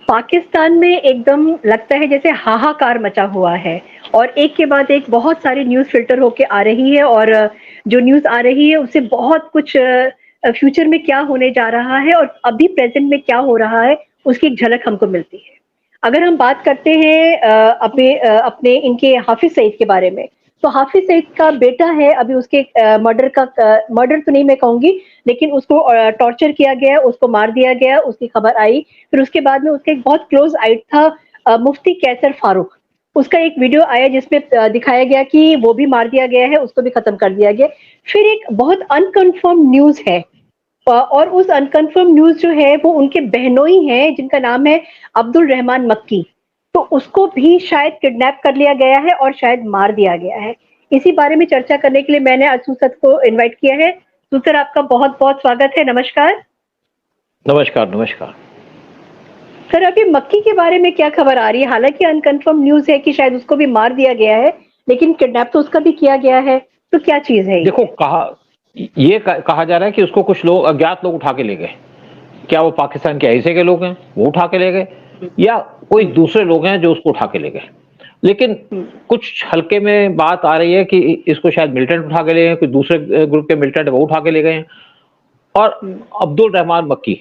पाकिस्तान में एकदम लगता है जैसे हाहाकार मचा हुआ है और एक के बाद एक बहुत सारी न्यूज़ फ़िल्टर होके आ रही है और जो न्यूज़ आ रही है उससे बहुत कुछ फ्यूचर में क्या होने जा रहा है और अभी प्रेज़ेंट में क्या हो रहा है, उसकी एक झलक हमको मिलती है। अगर हम बात करते हैं अपने इनके हाफ़िज़ सईद के बारे में, तो हाफ़िज़ सईद का बेटा है अभी उसके मर्डर तो नहीं मैं कहूँगी, लेकिन उसको टॉर्चर किया गया, उसको मार दिया गया, उसकी खबर आई। फिर उसके बाद में उसका एक बहुत क्लोज़ आइड था मुफ्ती कैसर फ़ारूक। उसका एक वीडियो आया जिसमें दिखाया गया कि वो भी मार दिया गया है, उसको भी खत्म कर दिया गया। फिर एक बहुत अनकन्फर्म न्यूज़ है और उस अनकन्फर्म न्यूज़ जो है वो उनके बहनोई हैं जिनका नाम है अब्दुल रहमान मक्की। तो उसको भी शायद किडनैप कर लिया गया है और शायद मार दिया गया है। इसी बारे में चर्चा करने के लिए मैंने आज सुसत को इनवाइट किया है। सुसर आपका बहुत-बहुत स्वागत है, नमस्कार। नमस्कार, नमस्कार। सर अभी मक्की के बारे में क्या खबर आ रही है? हालाँकि अनकन्फर्म न्यूज़ है कि शायद उसको भी मार दिया गया है, लेकिन किडनैप तो उसका भी किया गया है। तो क्या चीज़ है देखो ये? कहा जा रहा है कि उसको कुछ लोग अज्ञात लोग उठा के ले गए। क्या वो पाकिस्तान के आईएसआई के लोग हैं, वो उठा के ले गए हुँ, या कोई हुँ, दूसरे लोग हैं जो उसको उठा के ले गए। लेकिन हुँ, कुछ हल्के में बात आ रही है कि इसको शायद मिलिटेंट उठा के ले गए, कोई दूसरे ग्रुप के मिलिटेंट वो उठा के ले गए हैं। और हुँ, अब्दुल रहमान मक्की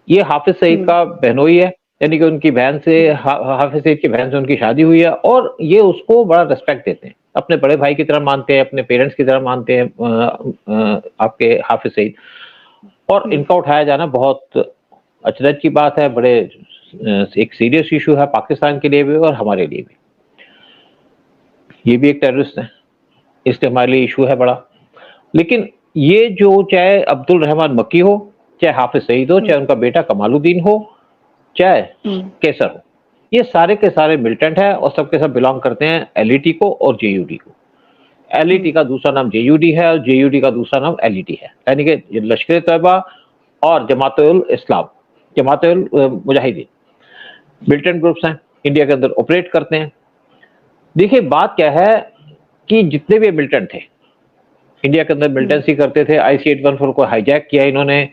ये हाफिज सईद हुँ, का बहनोई है, यानी कि उनकी बहन से हुँ, हाफिज सईद की बहन से उनकी शादी हुई है और ये उसको बड़ा रिस्पेक्ट देते हैं, अपने बड़े भाई की तरह मानते हैं, अपने पेरेंट्स की तरह मानते हैं आपके हाफिज सईद। और हुँ, इनका उठाया जाना बहुत अचरज की बात है, बड़े एक सीरियस इशू है पाकिस्तान के लिए भी और हमारे लिए भी। ये भी एक टेररिस्ट है, इसलिए हमारे लिए इशू है बड़ा। लेकिन ये जो चाहे अब्दुल रहमान मक्की हो, चाहे हाफिज सईद हो, हुँ, चाहे उनका बेटा कमालुद्दीन हो, चाहे हुँ, केसर हो, ये सारे के सारे मिलिटेंट हैं और सब के सब बिलोंग करते हैं एलईटी को और जेयूडी को। हुँ, एलईटी का दूसरा नाम जेयूडी है और जेयूडी का दूसरा नाम एलईटी है, यानी कि लश्कर तैयबा और जमात-उल इस्लाम, जमात-उल मुजाहिदीन मिलिटेंट ग्रुप्स हैं, इंडिया के अंदर ऑपरेट करते हैं। देखिए बात क्या है कि जितने भी मिलिटेंट थे, इंडिया के अंदर हुँ, मिलिटेंसी करते थे, IC-814 को हाईजैक किया इन्होंने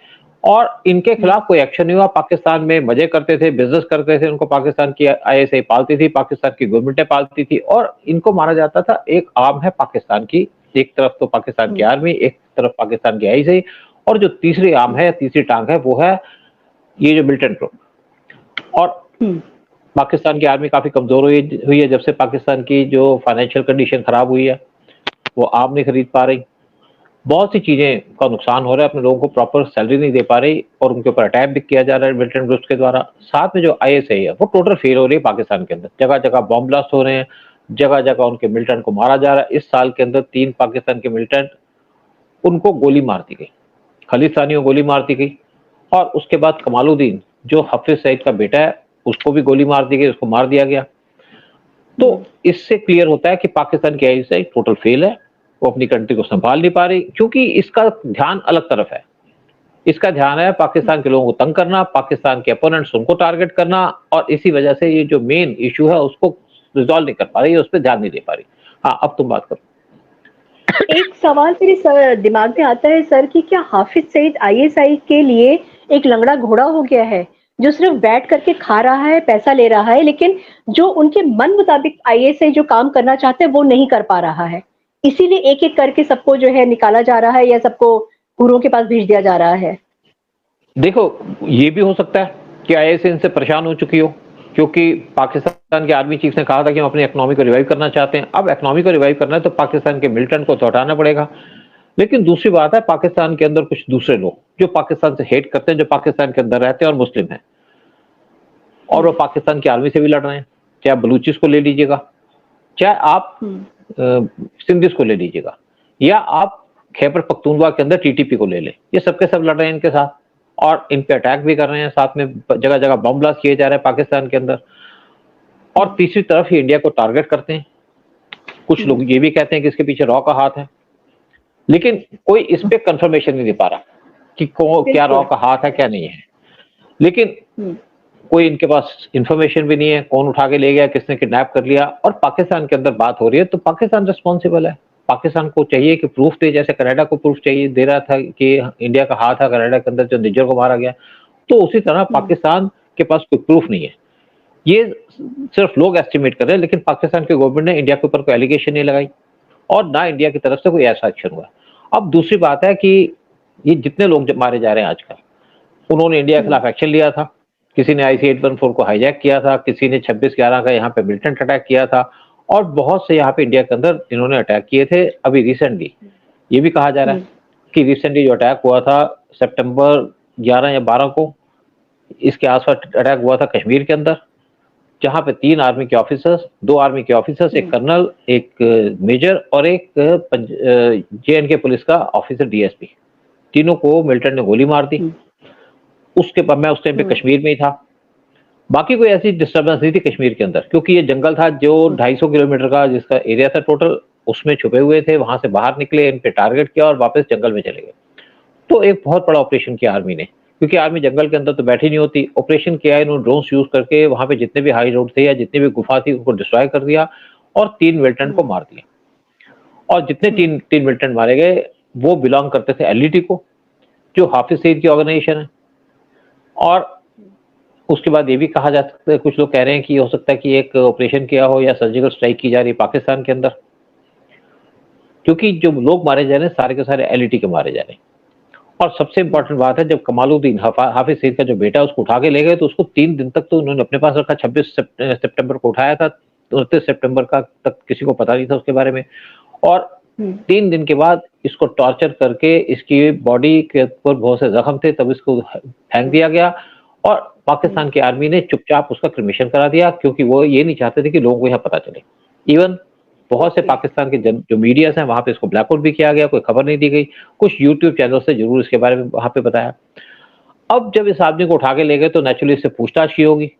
और इनके हुँ, खिलाफ कोई एक्शन नहीं हुआ। पाकिस्तान में मजे करते थे, बिजनेस करते थे, उनको पाकिस्तान की आईएसआई पालती थी, पाकिस्तान की गवर्नमेंटें पालती थी और इनको मारा जाता था। एक आर्म है पाकिस्तान की, एक तरफ तो पाकिस्तान की हुँ, आर्मी, एक तरफ पाकिस्तान की आईएसआई और जो तीसरी आर्म है, तीसरी टांग है, वो है ये जो मिलिटेंट ग्रुप। और हुँ, पाकिस्तान की आर्मी काफी कमजोर हुई है जब से पाकिस्तान की जो फाइनेंशियल कंडीशन खराब हुई है, वो आर्म नहीं खरीद पा रही। बहुत सी चीजें का नुकसान हो रहा है, अपने लोगों को प्रॉपर सैलरी नहीं दे पा रही और उनके ऊपर अटैक भी किया जा रहा है मिलिटेंट ग्रुप्स के द्वारा। साथ में जो आईएसआई है वो टोटल फेल हो रही है पाकिस्तान के अंदर, जगह जगह बॉम्ब ब्लास्ट हो रहे हैं, जगह जगह उनके मिलिटेंट को मारा जा रहा है। इस साल के अंदर 3 पाकिस्तान के मिलिटेंट उनको गोली मार दी गई, खालिस्तानी को गोली मार दी गई और उसके बाद कमालुद्दीन जो हफीज सईद का बेटा है उसको भी गोली मार दी गई, उसको मार दिया गया। तो हुँ, इससे क्लियर होता है कि पाकिस्तान की आईएसआई टोटल फेल है, वो अपनी कंट्री को संभाल नहीं पा रही क्योंकि इसका ध्यान अलग तरफ है। इसका ध्यान है पाकिस्तान के लोगों को तंग करना, पाकिस्तान के अपोनेंट्स उनको टारगेट करना और इसी वजह से ये जो मेन इशू है उसको रिजॉल्व नहीं कर पा रही है, उस पर ध्यान नहीं दे पा रही। हाँ, अब तुम बात करो। एक सवाल मेरे दिमाग में आता है सर कि क्या हाफिज सईद आईएसआई के लिए एक लंगड़ा घोड़ा हो गया है जो सिर्फ बैठ करके खा रहा है पैसा ले रहा है लेकिन जो उनके मन मुताबिक आईएसआई जो काम करना चाहते हैं वो नहीं कर पा रहा है इसीलिए एक एक करके सबको जो है निकाला जा रहा है या सबको गुरुओं के पास भेज दिया जा रहा है। देखो, ये भी हो सकता है कि आईएसआई इनसे परेशान हो चुकी हो क्योंकि पाकिस्तान के आर्मी चीफ ने कहा था कि हम अपनी इकोनॉमी को रिवाइव करना चाहते हैं। अब इकोनॉमी को रिवाइव करना है तो पाकिस्तान के मिलिटेंट को तो हटाना पड़ेगा। लेकिन दूसरी बात है, पाकिस्तान के अंदर कुछ दूसरे लोग जो पाकिस्तान से हेट करते हैं, जो पाकिस्तान के अंदर रहते हैं और मुस्लिम हैं और वो हम्म, पाकिस्तान की आर्मी से भी लड़ रहे हैं। चाहे आप बलूचिस को ले लीजिएगा, चाहे आप हम्म, सिंधिस को ले लीजिएगा या आप खैबर पख्तूनख्वा के अंदर टीटीपी को ले लें, ये सबके सब लड़ रहे हैं इनके साथ और इन पे अटैक भी कर रहे हैं। साथ में जगह जगह बम ब्लास्ट किए जा रहे हैं पाकिस्तान के अंदर और तीसरी तरफ ही इंडिया को टारगेट करते हैं। कुछ हम्म, लोग ये भी कहते हैं कि इसके पीछे रॉ का हाथ है, लेकिन कोई इस पे कंफर्मेशन नहीं दे पा रहा कि क्या रॉ बिल्कुल। का हाथ है क्या नहीं है। लेकिन हम्म, कोई इनके पास इंफॉर्मेशन भी नहीं है, कौन उठा के ले गया, किसने किडनैप कर लिया। और पाकिस्तान के अंदर बात हो रही है तो पाकिस्तान रिस्पॉन्सिबल है। पाकिस्तान को चाहिए कि प्रूफ दे, जैसे कनाडा को प्रूफ चाहिए दे रहा था कि इंडिया का हाथ है कनाडा के अंदर जो निज्जर को मारा गया, तो उसी तरह हम्म, पाकिस्तान के पास कोई प्रूफ नहीं है। ये सिर्फ लोग एस्टिमेट कर रहे हैं, लेकिन पाकिस्तान की गवर्नमेंट ने इंडिया के ऊपर कोई एलिगेशन नहीं लगाई और ना इंडिया की तरफ से कोई ऐसा एक्शन हुआ। अब दूसरी बात है कि ये जितने लोग मारे जा रहे हैं आजकल, उन्होंने इंडिया के खिलाफ एक्शन लिया था। किसी ने IC-814 को हाईजैक किया था, किसी ने 26/11 का यहाँ पे मिलिटेंट अटैक किया था और बहुत से यहाँ पे इंडिया के अंदर इन्होंने अटैक किए थे। अभी रिसेंटली ये भी कहा जा रहा है कि रिसेंटली जो अटैक हुआ था सितंबर 11 या 12 को, इसके आसपास अटैक हुआ था कश्मीर के अंदर, जहां पे 3 आर्मी के ऑफिसर्स, 2 आर्मी के ऑफिसर्स, एक कर्नल, एक मेजर और एक JNK पुलिस का ऑफिसर DSP, तीनों को मिलिटेंट ने गोली मार दी। उसके बाद मैं उस टाइम पे कश्मीर में ही था। बाकी कोई ऐसी डिस्टर्बेंस नहीं थी कश्मीर के अंदर, क्योंकि ये जंगल था जो 250 किलोमीटर का जिसका एरिया था टोटल, उसमें छुपे हुए थे। वहां से बाहर निकले, इन पे टारगेट किया और वापस जंगल में चले गए। तो एक बहुत बड़ा ऑपरेशन किया आर्मी ने, क्योंकि आर्मी जंगल के अंदर तो बैठी नहीं होती। ऑपरेशन किया है इन्होंने, ड्रोन्स यूज करके वहां पे जितने भी हाई रोड थे या जितनी भी गुफा थी उनको डिस्ट्रॉय कर दिया और 3 मिलिटेंट को मार दिया। और जितने तीन मिलिटेंट मारे गए वो बिलोंग करते थे LET को, जो हाफिज सईद की ऑर्गेनाइजेशन है। और उसके बाद ये भी कहा जा सकता है, कुछ लोग कह रहे हैं कि हो सकता है कि एक ऑपरेशन किया हो या सर्जिकल स्ट्राइक की जा रही है पाकिस्तान के अंदर, क्योंकि जो लोग मारे जा रहे हैं सारे के सारे LET के मारे जा रहे हैं। और सबसे इंपॉर्टेंट बात है, जब कमालुद्दीन हाफिज सईद का जो बेटा उसको उठा के ले गए तो उसको 3 दिन तक तो उन्होंने अपने पास रखा। 26 सितंबर को उठाया था, 29 सितंबर का तक किसी को पता नहीं था उसके बारे में। और 3 दिन के बाद इसको टॉर्चर करके इसकी बॉडी के ऊपर बहुत से जख्म थे, तब इसको फेंक दिया गया और पाकिस्तान की आर्मी ने चुपचाप उसका क्रिमेशन करा दिया, क्योंकि वो ये नहीं चाहते थे कि लोगों को यहाँ पता चले। इवन बहुत से पाकिस्तान के जो मीडिया हैं वहां पे इसको ब्लैकआउट भी किया गया, कोई खबर नहीं दी गई। कुछ यूट्यूब चैनल से जरूर इसके बारे में वहां पे बताया। अब जब इस आदमी को उठा के ले गए तो नेचुरली इससे पूछताछ की होगी,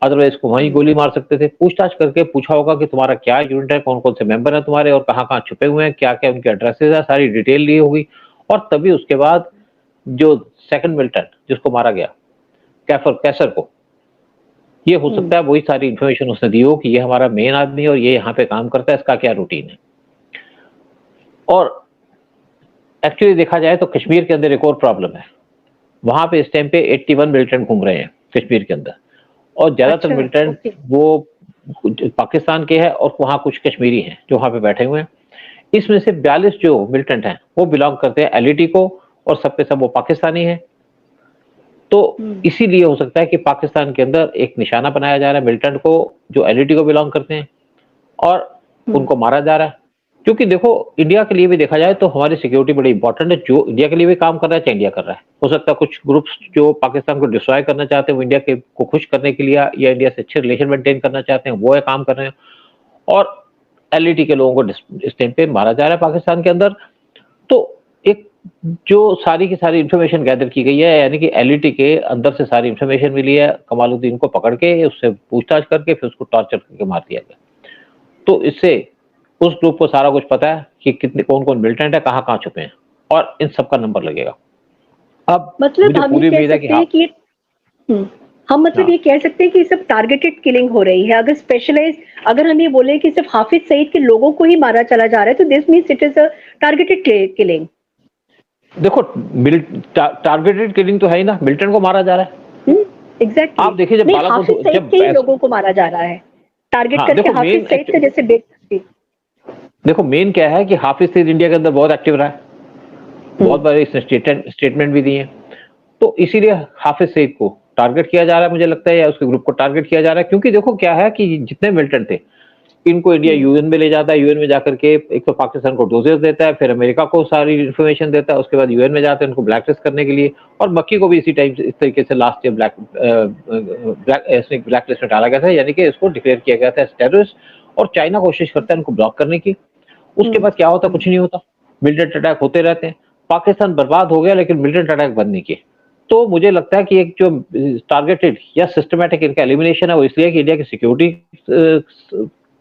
अदरवाइज इसको वहीं गोली मार सकते थे। पूछताछ करके पूछा होगा कि तुम्हारा क्या यूनिट है, कौन कौन से मेंबर हैं तुम्हारे और कहाँ कहाँ छुपे हुए हैं, क्या क्या उनके एड्रेसेस है, सारी डिटेल ली होगी। और तभी उसके बाद जो सेकंड मिलिटेंट जिसको मारा गया, कैसर को, ये हो सकता है वही सारी इंफॉर्मेशन उसने दी हो कि ये हमारा मेन आदमी है और ये यहाँ पे काम करता है, इसका क्या रूटीन है। और एक्चुअली देखा जाए तो कश्मीर के अंदर एक और प्रॉब्लम है, वहां पे इस टाइम पे 81 मिलिटेंट घूम रहे हैं कश्मीर के अंदर, और ज्यादातर मिलिटेंट वो पाकिस्तान के हैं और वहां कुछ कश्मीरी हैं जो वहां पे बैठे हुए हैं। इसमें से 42 जो मिलिटेंट हैं वो बिलोंग करते हैं LET को और सब पे सब वो पाकिस्तानी है। तो इसीलिए हो सकता है कि पाकिस्तान के अंदर एक निशाना बनाया जा रहा है मिलिटेंट को जो LET को बिलोंग करते हैं और उनको मारा जा रहा है। क्योंकि देखो, इंडिया के लिए भी देखा जाए तो हमारी सिक्योरिटी बड़ी इंपॉर्टेंट है। जो इंडिया के लिए भी काम कर रहा है, चाहे इंडिया कर रहा है। हो सकता है कुछ ग्रुप्स जो पाकिस्तान को डिस्ट्रॉय करना चाहते हैं वो इंडिया के को खुश करने के लिए या इंडिया से अच्छे रिलेशन मेंटेन करना चाहते हैं, वो है काम कर रहे हैं। और LET के लोगों को इस टाइम पे मारा जा रहा है पाकिस्तान के अंदर। तो एक जो सारी की सारी इंफॉर्मेशन गैदर की गई है, यानी कि LET के अंदर से सारी इंफॉर्मेशन मिली है, कमालुद्दीन को पकड़ के उससे पूछताछ करके फिर उसको टॉर्चर करके मार दिया गया। तो इससे उस ग्रुप को सारा कुछ पता है कि कितने कौन कौन मिलिटेंट है, कहाँ कहाँ छुपे हैं, और इन सबका नंबर लगेगा। अब मतलब हम ये कह सकते हैं कि हम मतलब ये कह सकते हैं कि सब टारगेटेड किलिंग हो रही है। अगर स्पेशलाइज अगर हम ये बोले कि सिर्फ हाफिज सईद के लोगों को ही मारा चला जा रहा है तो this means it is a targeted killing. देखो, टारगेटेड किलिंग तो है ही ना, मिलिटेंट को मारा जा रहा है। एग्जैक्टली। आप देखिए, जब हाफिज सईद के लोगों को मारा जा रहा है टारगेट करके। हाफिज सईद से जैसे देखो, मेन क्या है कि हाफिज सईद इंडिया के अंदर बहुत एक्टिव रहा है, बहुत बार इसने स्टेटमेंट भी दिए। तो इसीलिए हाफिज सईद को टारगेट किया जा रहा है, मुझे लगता है, या उसके ग्रुप को टारगेट किया जा रहा है। क्योंकि देखो क्या है कि जितने मिलिटेंट थे इनको इंडिया UN में ले जाता है, UN में जाकर के एक तो पाकिस्तान को डोजेस देता है, फिर अमेरिका को सारी इन्फॉर्मेशन देता है, उसके बाद UN में जाते हैं उनको ब्लैकलिस्ट करने के लिए। और मक्की को भी इसी टाइम इस तरीके से लास्ट ईयर ब्लैकलिस्ट में डाला गया था, यानी कि इसको डिक्लेयर किया गया था टेररिस्ट। और चाइना कोशिश करता है उनको ब्लॉक करने की। उसके बाद क्या होता, कुछ नहीं होता, मिलिटेंट अटैक होते रहते हैं। पाकिस्तान बर्बाद हो गया लेकिन मिलिटेंट अटैक बंद नहीं किए। तो मुझे लगता है कि एक जो टारगेटेड या सिस्टमैटिक इनका एलिमिनेशन है वो इसलिए कि इंडिया की सिक्योरिटी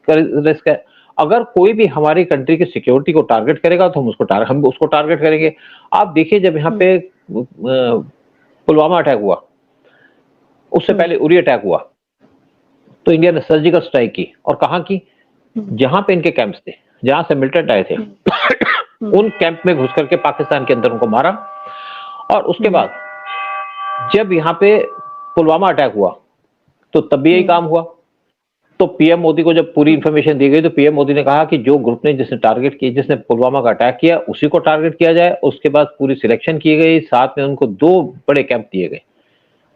रिस्क है। अगर कोई भी हमारी कंट्री की सिक्योरिटी को टारगेट करेगा तो हम उसको टारगेट करेंगे। आप देखिए, जब यहाँ पे पुलवामा अटैक हुआ, उससे पहले उरी अटैक हुआ, तो इंडिया ने सर्जिकल स्ट्राइक की। और कहाँ की? जहां पे इनके कैंप्स थे, जहां से मिलिटेंट आए थे, उन कैंप में घुस करके पाकिस्तान के अंदर उनको मारा। और उसके बाद जब यहाँ पे पुलवामा अटैक हुआ तो तब भी यही काम हुआ। तो पीएम मोदी को जब पूरी इंफॉर्मेशन दी गई तो पीएम मोदी ने कहा कि जो ग्रुप ने जिसने टारगेट किया, जिसने पुलवामा का अटैक किया, उसी को टारगेट किया जाए। उसके बाद पूरी सिलेक्शन की गई, साथ में उनको 2 बड़े कैंप दिए गए।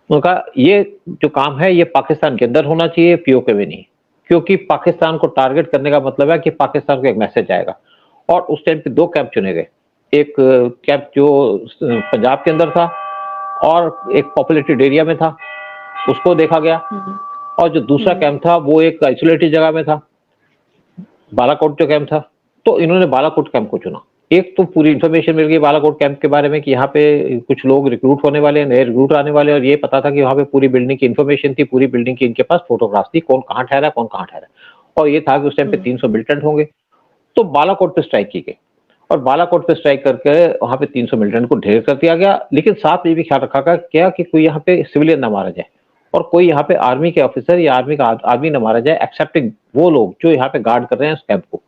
उन्होंने कहा ये जो काम है ये पाकिस्तान के अंदर होना चाहिए, पीओके में नहीं, क्योंकि पाकिस्तान को टारगेट करने का मतलब है कि पाकिस्तान को एक मैसेज आएगा। और उस टाइम पे 2 कैंप चुने गए, एक कैंप जो पंजाब के अंदर था और एक पॉपुलेटेड एरिया में था, उसको देखा गया। और जो दूसरा कैंप था वो एक आइसोलेटेड जगह में था, बालाकोट जो कैंप था। तो इन्होंने बालाकोट कैंप को चुना। एक तो पूरी इंफॉर्मेशन मिल गई बालाकोट कैंप के बारे में कि यहाँ पे कुछ लोग रिक्रूट होने वाले हैं, नए रिक्रूट आने वाले हैं, और ये पता था कि वहाँ पे पूरी बिल्डिंग की इंफॉर्मेशन थी, पूरी बिल्डिंग की इनके पास फोटोग्राफ थी, कौन कहाँ ठहरा, कौन कहाँ ठहरा, और ये था कि उस टाइम पे 300 मिलिटेंट होंगे। तो बालाकोट पे स्ट्राइक की गई और बालाकोट पे स्ट्राइक करके वहाँ पे 300 मिलिटेंट को ढेर कर दिया गया। लेकिन साथ में ये भी ख्याल रखा गया क्या कि कोई यहाँ पे सिविलियन ना मारा जाए और कोई यहाँ पे आर्मी के ऑफिसर या आर्मी ना मारा जाए, एक्सेप्टिंग वो लोग जो यहाँ पे गार्ड कर रहे हैं उस कैंप को।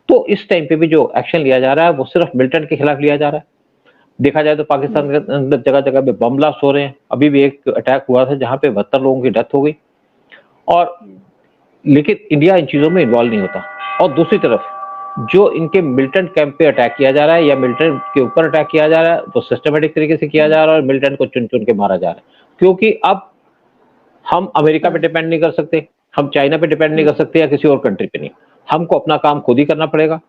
तो इस टाइम पे भी जो एक्शन लिया जा रहा है वो सिर्फ मिलिटेंट के खिलाफ लिया जा रहा है। देखा जाए तो पाकिस्तान के अंदर जगह जगह पे बम ब्लास्ट हो रहे हैं। अभी भी एक अटैक हुआ था जहाँ पे 72 लोगों की डेथ हो गई, और लेकिन इंडिया इन चीजों में इन्वॉल्व नहीं होता। और दूसरी तरफ जो इनके मिलिटेंट कैंप पे अटैक किया जा रहा है या मिलिटेंट के ऊपर अटैक किया जा रहा है वो सिस्टमेटिक तरीके से किया जा रहा है और मिलिटेंट को चुन चुन के मारा जा रहा है। क्योंकि अब हम अमेरिका पे डिपेंड नहीं कर सकते, हम चाइना पे डिपेंड नहीं कर सकते या किसी और कंट्री पे नहीं। हमको अपना काम खुद ही करना पड़ेगा,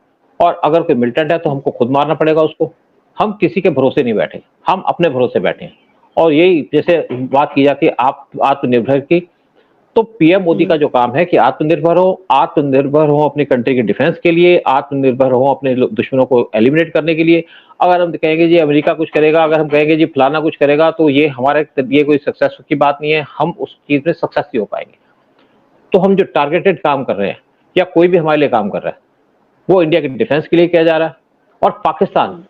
और अगर कोई मिलिटेंट है तो हमको खुद मारना पड़ेगा उसको। हम किसी के भरोसे नहीं बैठे, हम अपने भरोसे बैठे हैं। और यही जैसे बात की जाती है आप आत्मनिर्भर की, तो पीएम मोदी का जो काम है कि आत्मनिर्भर हो अपनी कंट्री के डिफेंस के लिए, आत्मनिर्भर हो अपने दुश्मनों को एलिमिनेट करने के लिए। अगर हम कहेंगे जी अमेरिका कुछ करेगा, अगर हम कहेंगे जी फलाना कुछ करेगा, तो ये हमारे लिए कोई सक्सेस की बात नहीं है, हम उस चीज में सक्सेस नहीं हो पाएंगे। तो हम जो टारगेटेड काम कर रहे हैं या कोई भी हमारे लिए काम कर रहा है वो इंडिया के डिफेंस के लिए किया जा रहा है। और पाकिस्तान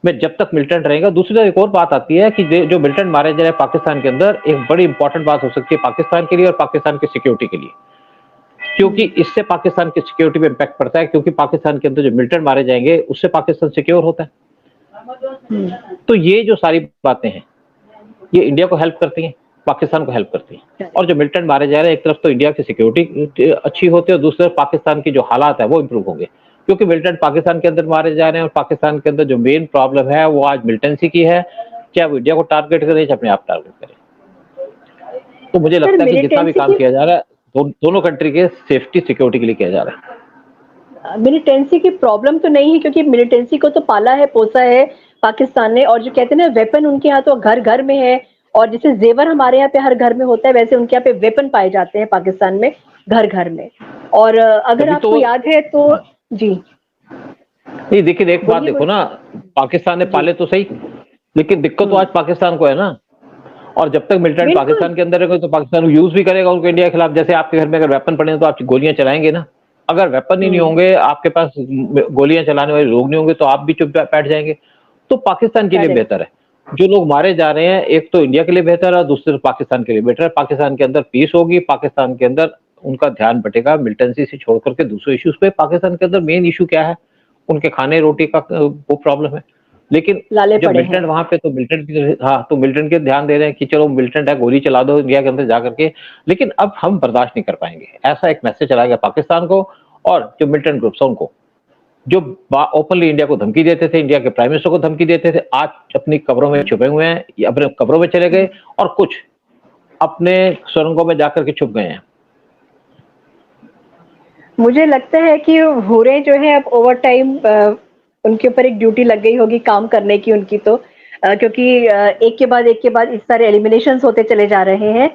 में जब तक मिलिटेंट रहेगा, दूसरी तरफ एक और बात आती है कि जो मिलिटेंट मारे जा रहे हैं पाकिस्तान के अंदर, एक बड़ी इंपॉर्टेंट बात हो सकती है पाकिस्तान के लिए और पाकिस्तान की सिक्योरिटी के लिए, क्योंकि इससे पाकिस्तान की सिक्योरिटी पे इम्पैक्ट पड़ता है। क्योंकि पाकिस्तान के अंदर जो मिलिटेंट मारे जाएंगे उससे पाकिस्तान सिक्योर होता है। तो ये जो सारी बातें हैं ये इंडिया को हेल्प करती हैं, पाकिस्तान को हेल्प करती है। और जो मिलिटेंट मारे जा रहे हैं, एक तरफ तो इंडिया की सिक्योरिटी अच्छी होती है और दूसरी तरफ पाकिस्तान की जो हालात है वो इंप्रूव होंगे, क्योंकि मिलिटेंट पाकिस्तान के अंदर मारे जा रहे हैं और पाकिस्तान के अंदर जो मेन प्रॉब्लम है वो आज मिलिटेंसी की है, चाहे वो इंडिया को टारगेट करे चाहे अपने आप टारगेट करे। तो मुझे लगता है कि जितना भी काम किया जा रहा है दोनों कंट्री के सेफ्टी सिक्योरिटी के लिए किया जा रहा है। मिलिटेंसी की प्रॉब्लम तो नहीं है, क्योंकि मिलिटेंसी को तो पाला है, पोसा है पाकिस्तान ने। और जो कहते हैं ना वेपन उनके यहाँ तो घर घर में है, और जैसे जेवर हमारे यहाँ पे हर घर में होता है वैसे उनके यहाँ पे वेपन पाए जाते हैं पाकिस्तान में घर घर में। और अगर आपको याद है तो जी नहीं, देखिए एक बात देखो ना, पाकिस्तान ने पाले तो सही, लेकिन दिक्कत तो आज पाकिस्तान को है ना। और जब तक मिलिटेंट पाकिस्तान के अंदर रहेगा तो पाकिस्तान यूज भी करेगा उनको इंडिया के खिलाफ। जैसे आपके घर में अगर वेपन पड़े तो आप गोलियां चलाएंगे ना। अगर वेपन ही नहीं होंगे, आपके पास गोलियां चलाने वाले लोग नहीं होंगे, तो आप भी चुप बैठ जाएंगे। तो पाकिस्तान के लिए बेहतर है जो लोग मारे जा रहे हैं, एक तो इंडिया के लिए बेहतर है, दूसरे पाकिस्तान के लिए बेहतर है। पाकिस्तान के अंदर पीस होगी, पाकिस्तान के अंदर उनका ध्यान बटेगा मिलिटेंसी से छोड़ करके दूसरे इश्यूज पे। पाकिस्तान के अंदर मेन इशू क्या है, उनके खाने रोटी का वो प्रॉब्लम है। लेकिन जब मिलिटेंट वहां पे, तो मिलिटेंट की तो मिलिटेंट के ध्यान दे रहे हैं कि चलो मिलिटेंट है, गोली चला दो इंडिया के अंदर जाकर के। लेकिन अब हम बर्दाश्त नहीं कर पाएंगे, ऐसा एक मैसेज चला गया पाकिस्तान को और जो मिलिटेंट ग्रुप्स है उनको, जो ओपनली इंडिया को धमकी देते थे, इंडिया के प्राइम मिनिस्टर को धमकी देते थे, आज अपनी कब्रों में छुपे हुए हैं, अपने कब्रों में चले गए और कुछ अपने सुरंगों में जाकर के छुप गए हैं। मुझे लगता है कि हुरे जो है अब ओवर टाइम उनके ऊपर एक ड्यूटी लग गई होगी काम करने की उनकी, तो क्योंकि एक के बाद इस सारे एलिमिनेशंस होते चले जा रहे हैं।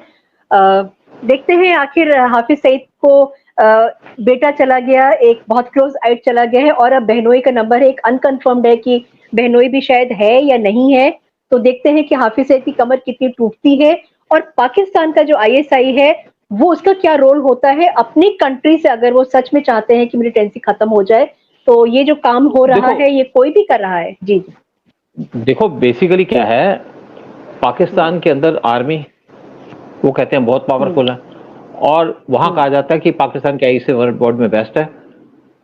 देखते हैं आखिर हाफिज सईद को बेटा चला गया, एक बहुत क्लोज आइट चला गया है, और अब बहनोई का नंबर है, एक अनकंफर्म्ड है कि बहनोई भी शायद है या नहीं है। तो देखते हैं कि हाफिज सईद की कमर कितनी टूटती है, और पाकिस्तान का जो आईएसआई है वो उसका क्या रोल होता है अपनी कंट्री से, अगर वो सच में चाहते हैं कि मिलिटेंसी खत्म हो जाए। तो ये जो काम हो रहा है ये कोई भी कर रहा है। जी देखो बेसिकली क्या है, पाकिस्तान के अंदर आर्मी वो कहते हैं बहुत पावरफुल है, और वहां कहा जाता है कि पाकिस्तान के आईएसआई वर्ल्ड बोर्ड में बेस्ट है।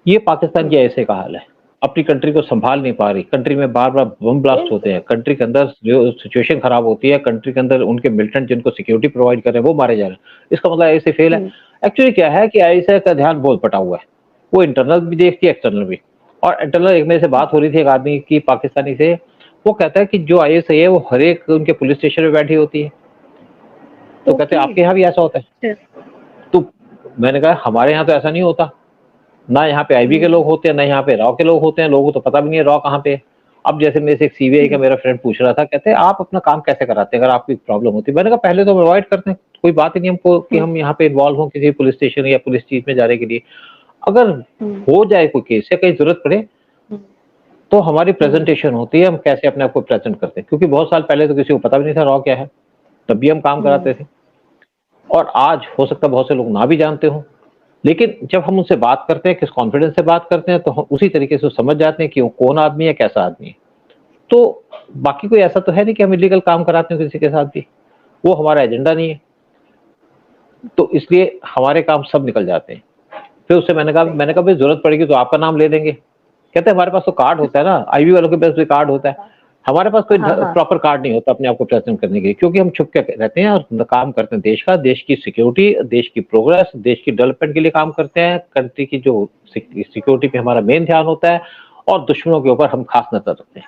ये पाकिस्तान के आईएसआई का हाल है। अपनी कंट्री को संभाल नहीं पा रही, कंट्री में बार-बार बम ब्लास्ट होते हैं, कंट्री के अंदर जो सिचुएशन खराब होती है, कंट्री के अंदर उनके मिलिटेंट जिनको सिक्योरिटी प्रोवाइड कर रहे हैं, वो मारे जा रहे हैं। इसका मतलब आईएसआई फेल है। हुँ, एक्चुअली क्या है कि आईएसआई का ध्यान बहुत बटा हुआ है। वो इंटरनल भी देखती है, एक्सटर्नल भी। और इंटरनल एक मेरे से बात हो रही थी एक आदमी की पाकिस्तानी से, वो कहता है कि जो आईएसआई है वो हर एक उनके पुलिस स्टेशन में बैठी होती है। तो कहते ओके। हैं आपके यहाँ भी ऐसा होता है? अच्छा। तो मैंने कहा हमारे यहाँ तो ऐसा नहीं होता। ना यहाँ पे आईबी के हुँ, लोग होते हैं, ना यहाँ पे रॉ के लोग होते हैं, लोगों को तो पता भी नहीं है रॉ कहाँ पे है। अब जैसे मेरे से एक सीबीआई का हुँ, मेरा फ्रेंड पूछ रहा था, कहते हैं आप अपना काम कैसे कराते हैं अगर आपको प्रॉब्लम होती है? मैंने कहा पहले तो हम अवॉइड करते हैं, कोई बात ही नहीं हमको कि हुँ, हम यहाँ पे इन्वॉल्व हों किसी पुलिस स्टेशन या पुलिस चीज़ में जाने के लिए। अगर हुँ, हो जाए कोई केस या कहीं ज़रूरत पड़े, हुँ, तो हमारी हुँ, प्रेज़ेंटेशन होती है, हम कैसे अपने आप को प्रेज़ेंट करते हैं। क्योंकि बहुत साल पहले तो किसी को पता भी नहीं था रॉ क्या है, तब भी हम काम कराते हुँ, थे। और आज हो सकता है बहुत से लोग ना भी जानते हों, लेकिन जब हम उनसे बात करते हैं, किस कॉन्फिडेंस से बात करते हैं, तो हम उसी तरीके से समझ जाते हैं कि वो कौन आदमी है, कैसा आदमी है। तो बाकी कोई ऐसा तो है नहीं कि हम इल्लीगल काम कराते हो किसी के साथ भी, वो हमारा एजेंडा नहीं है। तो इसलिए हमारे काम सब निकल जाते हैं। फिर उससे सही मैंने कहा बात। भई ज़रूरत पड़ेगी तो आपका नाम ले देंगे। कहते हैं हमारे पास तो कार्ड होता है ना, आईबी वालों के पास भी कार्ड होता है। हमारे पास कोई हाँ, हाँ। प्रॉपर कार्ड नहीं होता अपने आप को प्रेज़ेंट करने के लिए, क्योंकि हम छुप के रहते हैं और काम करते हैं देश का, देश की सिक्योरिटी, देश की प्रोग्रेस, देश की डेवलपमेंट के लिए काम करते हैं। कंट्री की जो सिक्योरिटी पे हमारा मेन ध्यान होता है और दुश्मनों के ऊपर हम खास नज़र रखते हैं।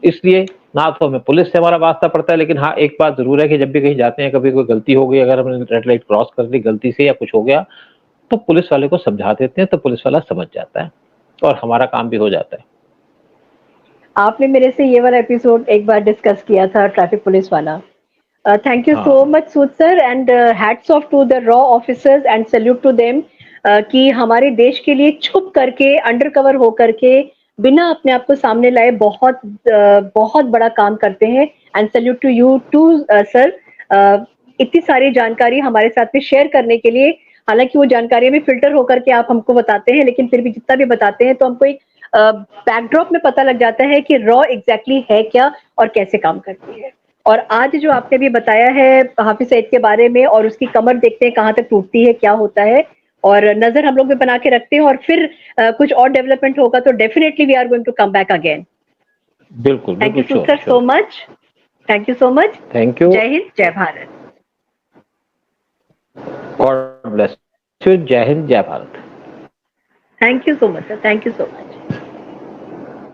इसलिए ना तो हमें पुलिस से हमारा वास्ता पड़ता है, लेकिन हाँ, एक बात ज़रूर है कि जब भी कहीं जाते हैं, कभी कोई गलती हो गई, अगर हमने रेड लाइट क्रॉस कर ली गलती से या कुछ हो गया, तो पुलिस वाले को समझा देते हैं, तो पुलिस वाला समझ जाता है और हमारा काम भी हो जाता है। आपने मेरे से ये वाला एपिसोड एक बार डिस्कस किया था ट्रैफिक पुलिस वाला। Thank you so हाँ, much, Sood sir, and hats off to the raw officers and salute to them कि हमारे देश के लिए छुप करके, अंडर कवर हो करके, बिना अपने आप को सामने लाए बहुत बड़ा काम करते हैं and salute to you to sir इतनी सारी जानकारी हमारे साथ में शेयर करने के लिए। हालाँकि वो जानकारी में फ़िल्टर होकर के आप हमको बताते हैं, लेकिन फिर भी जितना भी बताते हैं तो हमको एक बैकड्रॉप में पता लग जाता है कि रॉ एग्ज़ैक्टली है क्या और कैसे काम करती है। और आज जो आपने भी बताया है हाफिज सईद के बारे में और उसकी कमर देखते हैं कहाँ तक टूटती है, क्या होता है और नज़र हम लोग भी बना के रखते हैं और फिर कुछ और डेवलपमेंट होगा तो definitely we are going to come back again. बिल्कुल, थैंक बिल्कुल, you sure, sir so sure. Much. Thank you so much. Thank you, जय हिंद, जय भारत। गॉड ब्लेस यू, जय हिंद, जय Bharat. Thank you so much sir, thank you so much.